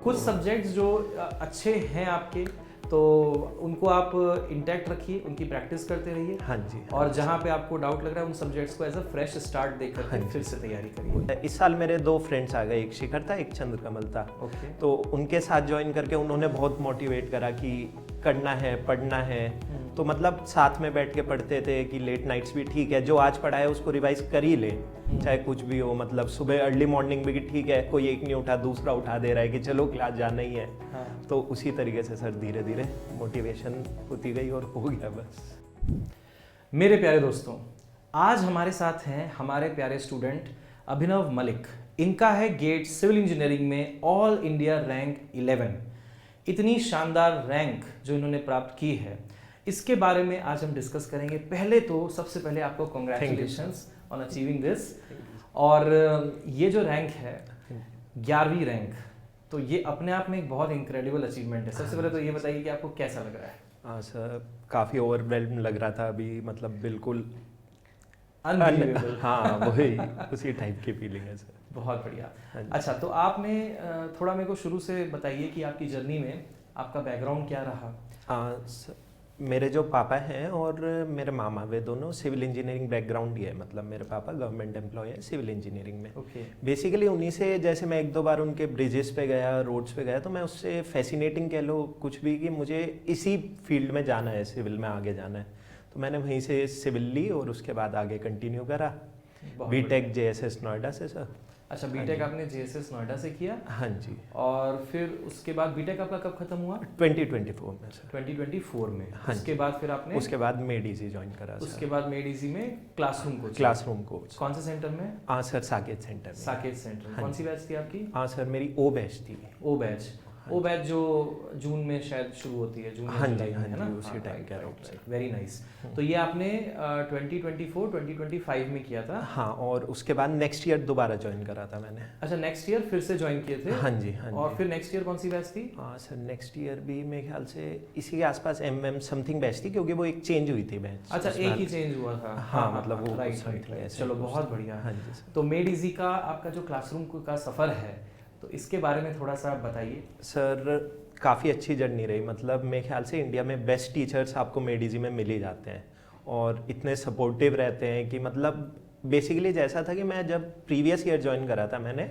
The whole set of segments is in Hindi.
कुछ सब्जेक्ट्स जो अच्छे हैं आपके, तो उनको आप इंटैक्ट रखिए, उनकी प्रैक्टिस करते रहिए। हाँ जी। और जहाँ पे आपको डाउट लग रहा है उन सब्जेक्ट्स को एज अ फ्रेश स्टार्ट देकर हाँ फिर से तैयारी करिए। इस साल मेरे 2 फ्रेंड्स आ गए, एक शिखर था, एक चंद्रकमल था। ओके। तो उनके साथ ज्वाइन करके उन्होंने बहुत मोटिवेट करा कि करना है, पढ़ना है। तो मतलब साथ में बैठ के पढ़ते थे कि लेट नाइट्स भी ठीक है, जो आज पढ़ा है उसको रिवाइज कर ही ले, चाहे कुछ भी हो। मतलब सुबह अर्ली मॉर्निंग भी ठीक है, कोई एक नहीं उठा दूसरा उठा दे रहा है कि चलो क्लास जाना ही है। हाँ। तो उसी तरीके से सर धीरे धीरे मोटिवेशन होती गई और हो गया बस। मेरे प्यारे दोस्तों, आज हमारे साथ हैं हमारे प्यारे स्टूडेंट अभिनव मलिक। इनका है गेट सिविल इंजीनियरिंग में ऑल इंडिया रैंक 11। इतनी शानदार रैंक जो इन्होंने प्राप्त की है, इसके बारे में आज हम डिस्कस करेंगे। पहले तो सबसे पहले आपको कॉन्ग्रेचुलेशंस ऑन अचीविंग दिस। और ये जो रैंक है 11वीं रैंक, तो ये अपने आप में एक बहुत इंक्रेडिबल अचीवमेंट है। सबसे पहले तो ये बताइए कि आपको कैसा लग रहा है? हाँ सर, काफ़ी ओवरवेल्म लग रहा था अभी, मतलब बिल्कुल अनबिलीवेबल। हाँ वही उसी टाइप की फीलिंग है सर। बहुत बढ़िया। हाँ जी। अच्छा, तो आपने थोड़ा मेरे को शुरू से बताइए कि आपकी जर्नी में आपका बैकग्राउंड क्या रहा? मेरे जो पापा हैं और मेरे मामा, वे दोनों सिविल इंजीनियरिंग बैकग्राउंड ही है। मतलब मेरे पापा गवर्नमेंट एम्प्लॉय है सिविल इंजीनियरिंग में। ओके। बेसिकली उन्हीं से, जैसे मैं 1-2 बार उनके ब्रिजेस पे गया, रोड्स पे गया, तो मैं उससे फैसिनेटिंग कह लो कुछ भी, कि मुझे इसी फील्ड में जाना है, सिविल में आगे जाना है। तो मैंने वहीं से सिविल ली और उसके बाद आगे कंटिन्यू करा, बीटेक JSS नोएडा से सर। अच्छा, बीटेक आपने JSS नोएडा से किया? हाँ जी। और फिर उसके बाद बीटेक आपका कब खत्म हुआ? 2024 में सर। 2024 में। हाँ उसके बाद फिर आपने? उसके बाद मेड इजी ज्वाइन करा सर। उसके बाद मेड इजी में क्लासरूम कोच। कौन से सेंटर में? हाँ सर, साकेत सेंटर में। साकेत सेंटर। कौन सी बैच थी आपकी? हाँ सर, मेरी ओ बैच थी। ओ बैच। ओ बैच जो जून में शायद शुरू होती है, जून हाँ जी, जुलाई हाँ में, है ना? जी, उसी टाइम कह रहा हूँ। Very nice. तो ये आपने 2024-2025 में किया था? हाँ, और उसके बाद नेक्स्ट ईयर दोबारा ज्वाइन करा था मैंने। अच्छा, नेक्स्ट ईयर फिर से ज्वाइन किए थे? हाँ जी, हाँ जी। और फिर नेक्स्ट ईयर कौन सी बैच थी? हाँ सर, नेक्स्ट ईयर भी मेरे ख्याल से इसी के आसपास MM समथिंग बैच थी, क्योंकि वो एक चेंज हुई थी बैच। अच्छा, एक ही चेंज हुआ था? हाँ, मतलब वो राइट। चलो, बहुत बढ़िया। हाँ जी सर। तो मेड इजी का आपका जो क्लासरूम का सफ़र है, तो इसके बारे में थोड़ा सा बताइए। सर, काफ़ी अच्छी जर्नी रही। मतलब मेरे ख्याल से इंडिया में बेस्ट टीचर्स आपको मेड इजी में मिल ही जाते हैं, और इतने सपोर्टिव रहते हैं कि मतलब बेसिकली जैसा था कि मैं जब प्रीवियस ईयर ज्वाइन करा था मैंने,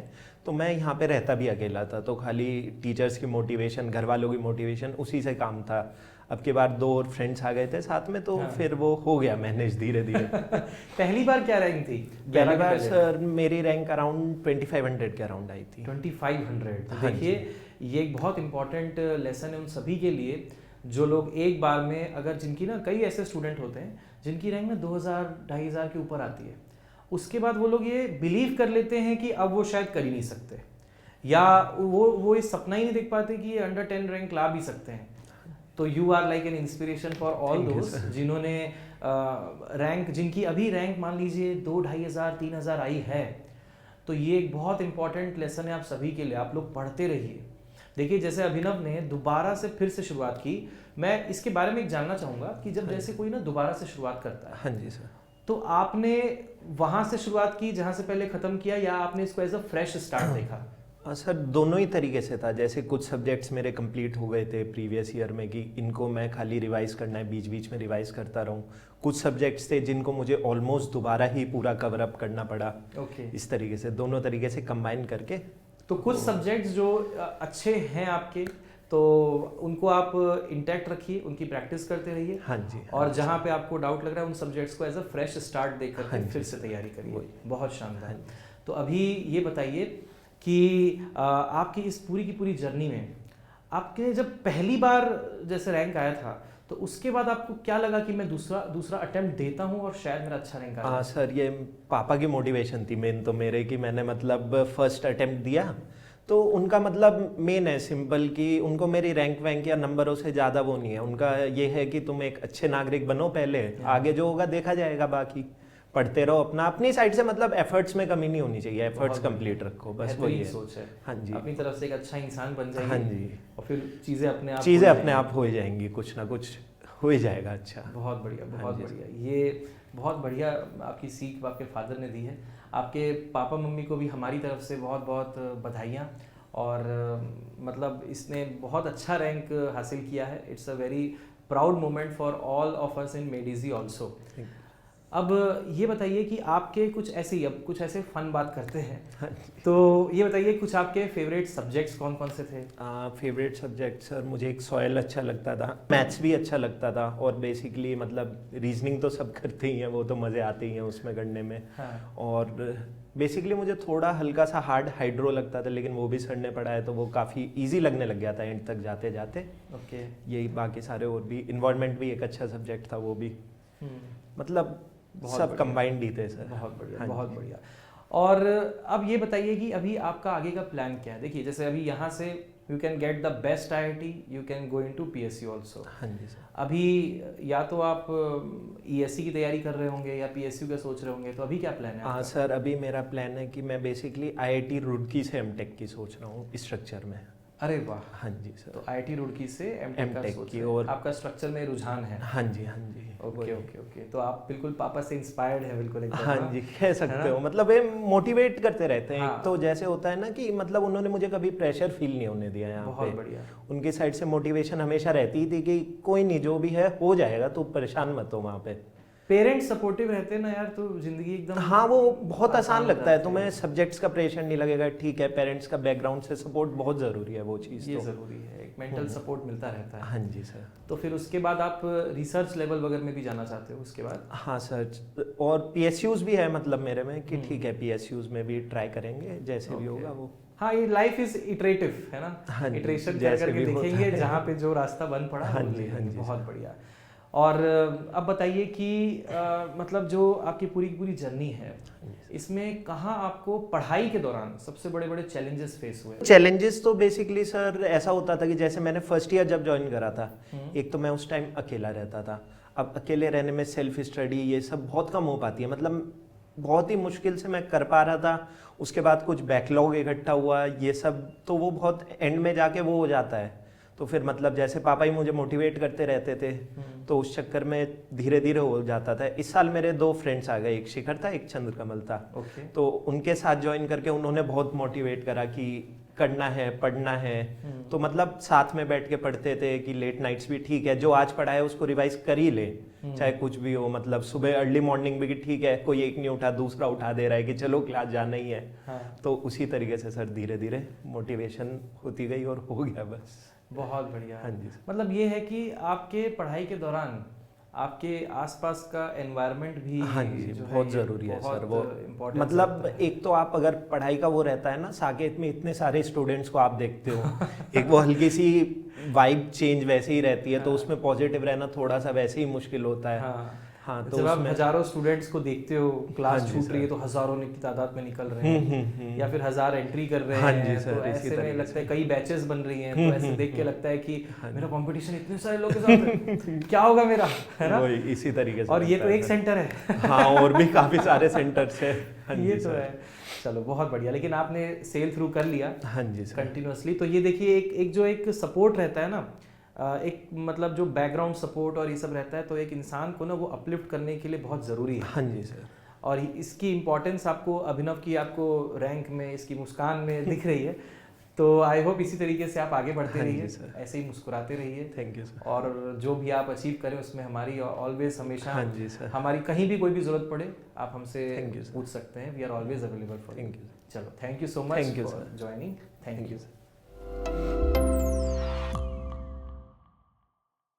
तो मैं यहाँ पे रहता भी अकेला था, तो खाली टीचर्स की मोटिवेशन, घर वालों की मोटिवेशन, उसी से काम था। अब के बाद 2 और फ्रेंड्स आ गए थे साथ में, तो फिर वो हो गया मैनेज धीरे धीरे। पहली बार क्या रैंक थी? पहली बार सर मेरी रैंक अराउंड 2500 के अराउंड आई थी। 2500। तो देखिए, ये एक बहुत इंपॉर्टेंट लेसन है उन सभी के लिए जो लोग एक बार में, अगर जिनकी ना, कई ऐसे स्टूडेंट होते हैं जिनकी रैंक ना 2000-2500 के ऊपर आती है, उसके बाद वो लोग ये बिलीव कर लेते हैं कि अब वो शायद कर ही नहीं सकते, या वो ये सपना ही नहीं देख पाते कि ये अंडर 10 रैंक ला भी सकते हैं। तो you are like an inspiration for all दोस्त जिन्होंने रैंक, जिनकी अभी रैंक मान लीजिए 2500-3000 आई है। तो ये एक बहुत इंपॉर्टेंट लेसन है आप सभी के लिए। आप लोग पढ़ते रहिए। देखिए, जैसे अभिनव ने दोबारा से फिर से शुरुआत की, मैं इसके बारे में एक जानना चाहूँगा कि जब जैसे कोई ना दोबारा से शुरुआत करता है, हाँ जी सर, तो आपने वहाँ से शुरुआत की जहाँ से पहले ख़त्म किया, या आपने इसको एज अ फ्रेश स्टार्ट देखा? सर दोनों ही तरीके से था। जैसे कुछ सब्जेक्ट्स मेरे कंप्लीट हो गए थे प्रीवियस ईयर में, कि इनको मैं खाली रिवाइज करना है, बीच बीच में रिवाइज करता रहूं। कुछ सब्जेक्ट्स थे जिनको मुझे ऑलमोस्ट दोबारा ही पूरा कवर अप करना पड़ा। ओके। इस तरीके से दोनों तरीके से कंबाइन करके। तो कुछ सब्जेक्ट्स जो अच्छे हैं आपके, तो उनको आप इंटैक्ट रखिए, उनकी प्रैक्टिस करते रहिए। हाँ जी। और जहाँ पे आपको डाउट लग रहा है उन सब्जेक्ट्स को एज अ फ्रेश स्टार्ट देकर हाँ फिर से तैयारी करिए। बहुत शानदार। हाँ। तो अभी ये बताइए कि आपकी इस पूरी की पूरी जर्नी में आपके जब पहली बार जैसे रैंक आया था, तो उसके बाद आपको क्या लगा कि मैं दूसरा अटेम्प्ट देता हूँ और शायद मेरा अच्छा रैंक आ जाए? हाँ सर, ये पापा की मोटिवेशन थी मेन तो मेरे, कि मैंने मतलब फर्स्ट अटेम्प्ट दिया, तो उनका मतलब मेन है सिंपल, कि उनको मेरी रैंक वैंक या नंबरों से ज़्यादा वो नहीं है। उनका ये है कि तुम एक अच्छे नागरिक बनो पहले, आगे जो होगा देखा जाएगा, बाकी पढ़ते रहो अपना, अपनी साइड से। मतलब एफर्ट्स में कमी नहीं होनी चाहिए, एफर्ट्स कंप्लीट रखो, बस वही है। सोच है। हाँ जी, अपनी तरफ से एक अच्छा इंसान बन जाइए। हाँ जी, और फिर चीज़ें अपने आप हो ही जाएंगी, कुछ ना कुछ हो ही जाएगा। अच्छा, बहुत बढ़िया, बहुत हाँ बढ़िया। ये बहुत बढ़िया आपकी सीख आपके फादर ने दी है। आपके पापा मम्मी को भी हमारी तरफ से बहुत बहुत बधाइयाँ। और मतलब इसने बहुत अच्छा रैंक हासिल किया है। It's a very proud moment for all of us in मेडिजी ऑल्सो। अब ये बताइए कि आपके कुछ ऐसे ही, अब कुछ ऐसे फन बात करते हैं, तो ये बताइए कुछ आपके फेवरेट सब्जेक्ट्स कौन कौन से थे? फेवरेट सब्जेक्ट सर मुझे एक सॉयल अच्छा लगता था, मैथ्स भी अच्छा लगता था, और बेसिकली मतलब रीजनिंग तो सब करते ही हैं, वो तो मज़े आते ही हैं उसमें करने में। हाँ। और बेसिकली मुझे थोड़ा हल्का सा हार्ड हाइड्रो लगता था, लेकिन वो भी सर ने पढ़ाया तो वो काफ़ी इजी लगने लग गया था एंड तक जाते जाते। ओके। यही बाकी सारे और भी, इन्वायरमेंट भी एक अच्छा सब्जेक्ट था वो भी, मतलब सब कंबाइंड ही थे सर। बहुत बढ़िया, हाँ बहुत जी। बढ़िया। और अब ये बताइए कि अभी आपका आगे का प्लान क्या है? देखिए जैसे अभी यहाँ से you can get the best IIT, you can go into PSU also. हाँ जी सर। अभी या तो आप ESC की तैयारी कर रहे होंगे या PSU का सोच रहे होंगे, तो अभी क्या प्लान है हाँ आपका? सर, अभी मेरा प्लान है कि मैं बेसिकली IIT रुड़की से MTech की सोच रहा हूँ स्ट्रक्चर में। अरे वाह। हाँ जी सर। तो IIT रुड़की से MTech का सोच की, रहे हैं। और आपका स्ट्रक्चर में रुझान है? हाँ जी हाँ जी। Okay okay okay. तो आप बिल्कुल पापा से इंस्पायर्ड है बिल्कुल एकदम। हाँ जी, कह सकते हो, मतलब ये मोटिवेट करते रहते हैं। हाँ। एक तो जैसे होता है ना कि मतलब उन्होंने मुझे कभी प्रेशर फील नहीं होने दिया यहाँ पे। बहुत बढ़िया। उनकी साइड से मोटिवेशन हमेशा रहती थी कि कोई नहीं, जो भी है हो जाएगा, तो परेशान मत हो वहाँ पे। पेरेंट्स सपोर्टिव रहते हैं ना यार, तो जिंदगी एकदम हाँ, वो बहुत आसान हो लगता है, जाती तुम्हें सब्जेक्ट्स का प्रेशर नहीं लगेगा, ठीक है। पेरेंट्स का बैकग्राउंड से सपोर्ट बहुत ज़रूरी है, वो चीज़ ये तो ज़रूरी है, एक मेंटल सपोर्ट मिलता रहता है। हाँ जी सर। तो फिर उसके बाद आप रिसर्च लेवल वगैरह में भी जाना चाहते हो उसके बाद? हाँ सर, और PSUs भी है मतलब मेरे में कि ठीक है, PSUs में भी ट्राई करेंगे, जैसे भी होगा वो। हाँ, ये लाइफ इज इटरेटिव है ना। हाँ जी, इटरेशन कर जैसे करके भी होता देखेंगे, है। जहाँ पे जो रास्ता बन पड़ा हाँ वो जी, हाँ लेंगे। जी बहुत सर। बढ़िया। और अब बताइए कि मतलब जो आपकी पूरी की पूरी जर्नी है, इसमें कहाँ आपको पढ़ाई के दौरान सबसे बड़े बड़े चैलेंजेस फेस हुए? चैलेंजेस तो बेसिकली सर ऐसा होता था कि जैसे मैंने फर्स्ट ईयर जब ज्वाइन करा था, एक तो मैं उस टाइम अकेला रहता था। अब अकेले रहने में सेल्फ स्टडी ये सब बहुत कम हो पाती है, मतलब बहुत ही मुश्किल से मैं कर पा रहा था। उसके बाद कुछ बैकलॉग इकट्ठा हुआ, ये सब, तो वो बहुत एंड में जाके वो हो जाता है। तो फिर मतलब जैसे पापा ही मुझे मोटिवेट करते रहते थे, तो उस चक्कर में धीरे धीरे हो जाता था। इस साल मेरे 2 फ्रेंड्स आ गए, एक शिखर था, एक चंद्रकमल था। तो उनके साथ ज्वाइन करके उन्होंने बहुत मोटिवेट करा कि करना है, पढ़ना है। तो मतलब साथ में बैठ के पढ़ते थे कि लेट नाइट्स भी ठीक है, जो आज पढ़ा है उसको रिवाइज कर ही ले, चाहे कुछ भी हो। मतलब सुबह अर्ली मॉर्निंग भी ठीक है, कोई एक नहीं उठा, दूसरा उठा दे रहा है कि चलो क्लास जाना ही है। तो उसी तरीके से सर धीरे धीरे मोटिवेशन होती गई और हो गया बस। बहुत बढ़िया। हाँ जी। मतलब ये है कि आपके पढ़ाई के दौरान आपके आसपास का एनवायरनमेंट भी, हाँ जी, बहुत ज़रूरी है सर वो। इम्पोर्टेंट मतलब एक तो आप अगर पढ़ाई का वो रहता है ना, साकेत में इतने सारे स्टूडेंट्स को आप देखते हो, एक वो हल्की सी वाइब चेंज वैसे ही रहती है, तो उसमें पॉजिटिव रहना थोड़ा सा वैसे ही मुश्किल होता है। हाँ, तो जब आप हजारों स्टूडेंट्स को देखते हो, क्लास छूट रही है तो हजारों की तादाद में निकल रहे हैं, या फिर 1000 एंट्री कर रहे हैं, तो ऐसे में लगता है कई बैचेस बन रही हैं, तो ऐसे देख के लगता है कि मेरा कंपटीशन इतने सारे लोगों के साथ है, क्या होगा मेरा, है ना? इसी तरीके से। और ये तो एक सेंटर है। हाँ, और भी काफी सारे सेंटर्स है। ये तो है। चलो बहुत बढ़िया। लेकिन आपने सेल थ्रू कर लिया। हाँ जी सर। कंटिन्यूअसली। तो ये देखिए एक जो एक सपोर्ट रहता है ना, एक मतलब जो बैकग्राउंड सपोर्ट और ये सब रहता है, तो एक इंसान को ना वो अपलिफ्ट करने के लिए बहुत ज़रूरी है। हाँ जी सर। और इसकी इम्पोर्टेंस आपको अभिनव की आपको रैंक में, इसकी मुस्कान में दिख रही है। तो आई होप इसी तरीके से आप आगे बढ़ते रहिए, ऐसे ही मुस्कुराते रहिए। Thank you sir. और जो भी आप अचीव करें उसमें हमारी ऑलवेज हमेशा, हाँ जी सर, हमारी कहीं भी कोई भी जरूरत पड़े आप हमसे पूछ सकते हैं। We are always available for. Thank you. चलो, thank you so much for joining. Thank you sir.